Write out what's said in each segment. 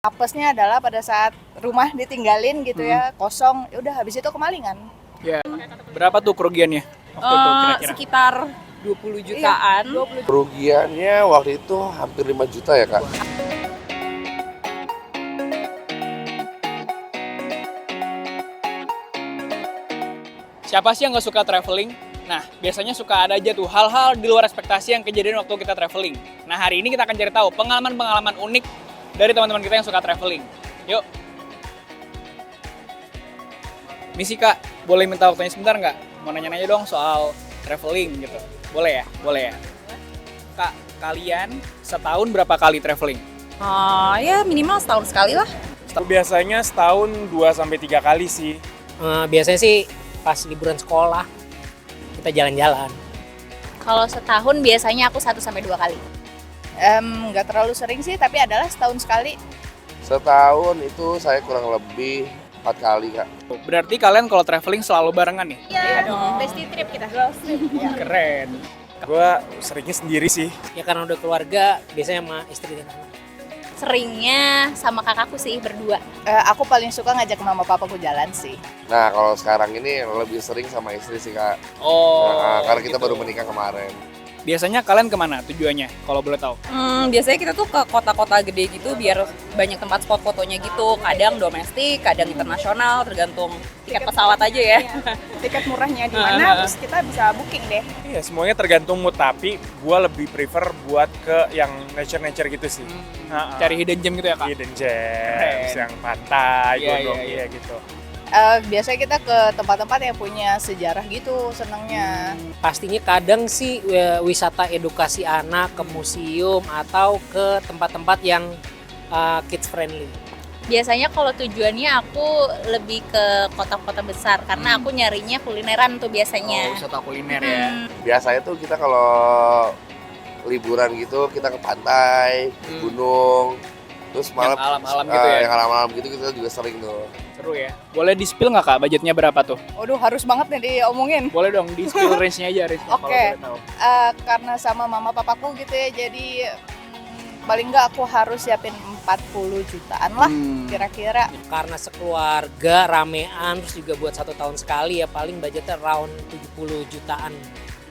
Apesnya adalah pada saat rumah ditinggalin gitu ya, kosong, ya udah habis itu kemalingan. Ya. Berapa tuh kerugiannya waktu itu kira-kira? Sekitar 20 jutaan. Iya, 20 Kerugiannya waktu itu hampir 5 juta ya Kak. Siapa sih yang nggak suka traveling? Nah, biasanya suka ada aja tuh hal-hal di luar ekspektasi yang kejadian waktu kita traveling. Nah, hari ini kita akan cari tahu pengalaman-pengalaman unik dari teman-teman kita yang suka traveling. Yuk. Misi Kak, boleh minta waktunya sebentar nggak? Mau nanya-nanya dong soal traveling gitu. Boleh ya? Boleh ya? Kak, kalian setahun berapa kali traveling? Ya minimal setahun sekali lah. Biasanya setahun 2-3 kali sih. Biasanya sih pas liburan sekolah kita jalan-jalan. Kalau setahun biasanya aku 1-2 kali. Nggak terlalu sering sih, tapi adalah setahun sekali. Setahun itu saya kurang lebih 4 kali Kak. Berarti kalian kalau traveling selalu barengan nih? Iya dong, bestie trip kita. Keren. Gue seringnya sendiri sih. Ya karena udah keluarga, biasanya sama istri dan anak. Seringnya sama kakakku sih berdua. Aku paling suka ngajak mama papaku jalan sih. Nah kalau sekarang ini lebih sering sama istri sih Kak. Oh, Karena kita gitu. baru menikah kemarin. Biasanya kalian kemana tujuannya kalau boleh tahu? Biasanya kita tuh ke kota-kota gede gitu biar banyak tempat spot fotonya gitu. Kadang domestik, kadang internasional, tergantung tiket pesawat aja ya. Tiket murahnya di mana, terus kita bisa booking deh. Iya semuanya tergantung mood, tapi gue lebih prefer buat ke yang nature gitu sih. Cari hidden gem gitu ya Kak? Hidden gems, yang pantai, Iya, gunung, iya, iya. gitu. Biasanya kita ke tempat-tempat yang punya sejarah gitu, senangnya. Pastinya kadang sih wisata edukasi anak ke museum atau ke tempat-tempat yang kids friendly. Biasanya kalau tujuannya aku lebih ke kota-kota besar karena aku nyarinya kulineran tuh biasanya. Wisata kuliner ya. Biasanya tuh kita kalau liburan gitu kita ke pantai, ke gunung. Terus malam Yang alam-alam gitu ya? Yang alam-alam gitu kita juga sering tuh. Seru ya. Boleh di-spill nggak Kak budgetnya berapa tuh? Waduh, harus banget nih diomongin. Boleh dong di-spill range-nya aja, range-nya kalau Oke. boleh tahu. Karena sama mama papaku gitu ya, jadi paling nggak aku harus siapin 40 jutaan lah kira-kira. Karena sekeluarga ramean, terus juga buat 1 tahun sekali ya paling budgetnya around 70 jutaan.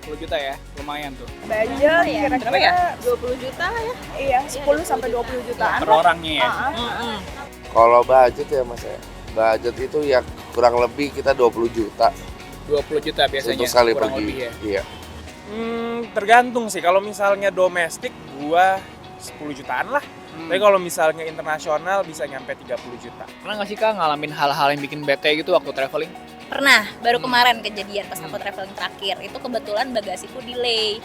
10 juta ya, lumayan tuh. Budget Berapa kira-kira ya? 20 juta ya? Iya, 10 sampai 20 jutaan. Per orangnya ya. Kalau budget ya Mas ya. Budget itu ya kurang lebih kita 20 juta 20 juta biasanya. untuk sekali kurang pergi. lebih ya. Iya. Tergantung sih, kalau misalnya domestik gua 10 jutaan lah. Tapi kalau misalnya internasional bisa nyampe 30 juta. Pernah nggak sih Kak ngalamin hal-hal yang bikin bete gitu waktu traveling? Pernah, baru kemarin kejadian pas aku traveling terakhir. Itu kebetulan bagasiku delay.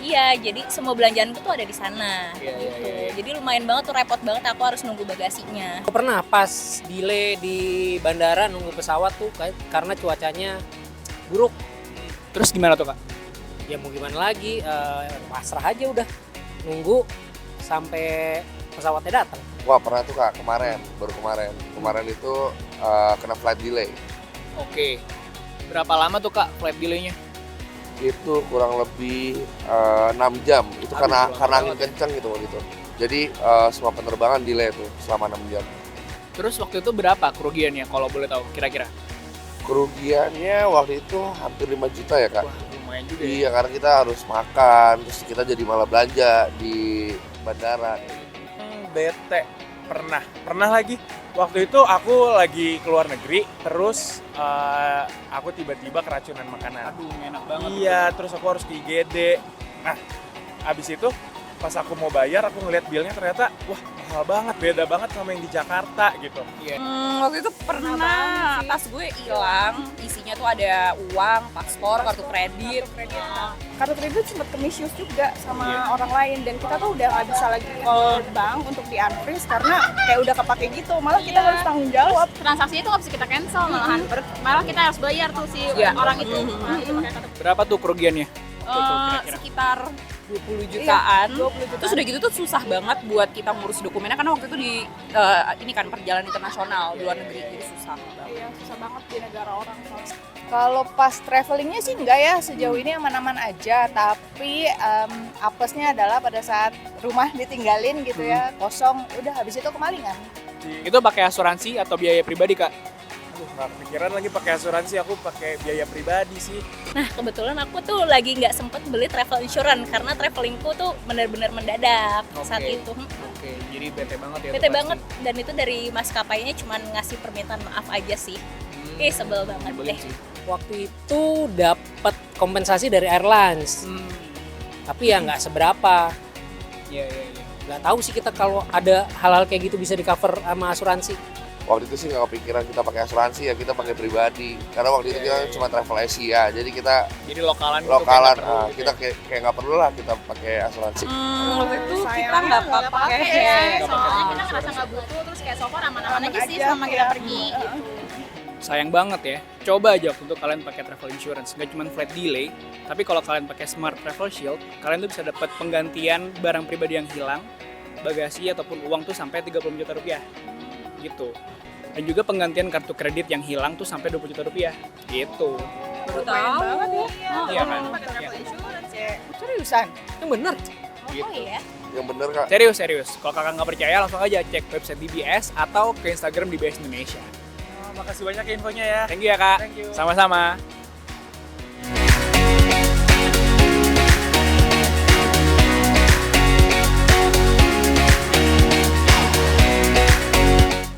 Iya, jadi semua belanjaanku tuh ada di sana. Iya, gitu. iya, iya. Jadi lumayan banget tuh repot banget aku harus nunggu bagasinya. Aku pernah pas delay di bandara nunggu pesawat tuh karena cuacanya buruk. Terus gimana tuh Kak? Ya mau gimana lagi, pasrah aja udah nunggu sampai pesawatnya datang. Wah pernah tuh Kak kemarin, baru kemarin. Kemarin itu kena flight delay. Oke. Berapa lama tuh Kak flight delay-nya? Itu kurang lebih 6 jam. Itu Aduh, karena lama angin banget ya. kencang gitu waktu itu. Jadi semua penerbangan delay tuh selama 6 jam. Terus waktu itu berapa kerugiannya kalau boleh tahu kira-kira? Kerugiannya waktu itu hampir 5 juta ya Kak. Wah, lumayan juga ya. Iya karena kita harus makan, terus kita jadi malah belanja di bandara. Bete pernah lagi. Waktu itu aku lagi keluar negeri, terus aku tiba-tiba keracunan makanan. Aduh, enak banget. Iya, terus aku harus ke IGD. Nah, abis itu pas aku mau bayar, aku ngeliat bilnya ternyata, wah mahal banget, beda banget sama yang di Jakarta gitu. Iya. Waktu itu pernah tas gue hilang, isinya tuh ada uang, paspor, kartu kredit. Kartu kredit sempat ke-misuse juga sama orang lain, dan kita tuh udah nggak bisa lagi call bank untuk di unfreeze karena kayak udah kepake gitu, malah kita harus tanggung jawab. Transaksinya tuh nggak bisa kita cancel malahan. Malah kita harus bayar tuh si Iya. orang itu. Berapa tuh kerugiannya? Sekitar 20 jutaan. Iya, 20 jutaan. Terus udah gitu tuh susah banget buat kita ngurus dokumennya karena waktu itu di ini kan perjalanan internasional luar negeri, jadi susah banget. Iya, susah banget di negara orang. Kalau pas travelingnya sih enggak ya, sejauh ini aman-aman aja. Tapi apesnya adalah pada saat rumah ditinggalin gitu ya, kosong, udah habis itu kemalingan. Itu pakai asuransi atau biaya pribadi, Kak? Aduh, nggak kepikiran lagi pakai asuransi, aku pakai biaya pribadi sih. Nah, kebetulan aku tuh lagi nggak sempet beli travel insurance karena travelingku tuh benar-benar mendadak saat Oke. itu. Oke, jadi bete banget ya. Bete tuh banget, pasti. dan itu dari maskapainya cuman ngasih permintaan maaf aja sih. Sebel banget Nyebelin deh. sih. Waktu itu dapat kompensasi dari airlines, tapi ya nggak seberapa. Iya, iya, iya. Nggak tahu sih kita kalau ada hal-hal kayak gitu bisa di cover sama asuransi. Waktu itu sih nggak kepikiran kita pakai asuransi ya, kita pakai pribadi. Karena waktu itu kita cuma travel Asia, jadi kita Jadi lokalan gitu, lokalan, kayak nggak perlu gitu kita ya. kayak nggak perlu lah kita pakai asuransi. Waktu itu kita Sayangnya nggak nggak pakai. Nggak Soalnya pakai kita ngerasa nggak butuh, terus kayak so far aman-aman Aman aja sih aja, selama kita iya. pergi. Sayang banget ya. Coba aja untuk kalian pakai travel insurance, nggak cuma flight delay, tapi kalau kalian pakai Smart Travel Shield, kalian tuh bisa dapat penggantian barang pribadi yang hilang, bagasi ataupun uang tuh sampai 30 juta rupiah. Gitu. Dan juga penggantian kartu kredit yang hilang tuh sampai 20 juta rupiah. Gitu. Baru tahu. Iya kan? Pakai travel Iya. insurance ya. Seriusan? Yang bener. Gitu. Oh iya. Yang bener Kak. Serius, serius. Kalau kakak nggak percaya, langsung aja cek website DBS atau ke Instagram DBS Indonesia. Makasih banyak ya infonya ya. Thank you ya, Kak. Thank you. Sama-sama.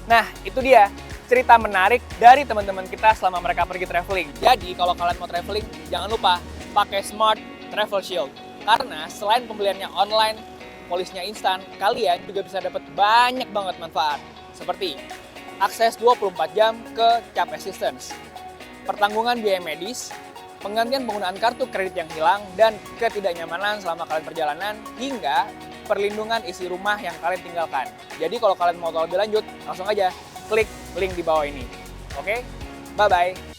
Nah, itu dia cerita menarik dari teman-teman kita selama mereka pergi traveling. Jadi, kalau kalian mau traveling, jangan lupa pakai Smart Travel Shield. Karena selain pembeliannya online, polisnya instan, kalian juga bisa dapat banyak banget manfaat. Seperti akses 24 jam ke CAP Assistance, pertanggungan biaya medis, penggantian penggunaan kartu kredit yang hilang, dan ketidaknyamanan selama kalian perjalanan, hingga perlindungan isi rumah yang kalian tinggalkan. Jadi kalau kalian mau tahu lebih lanjut, langsung aja klik link di bawah ini. Oke? Bye-bye.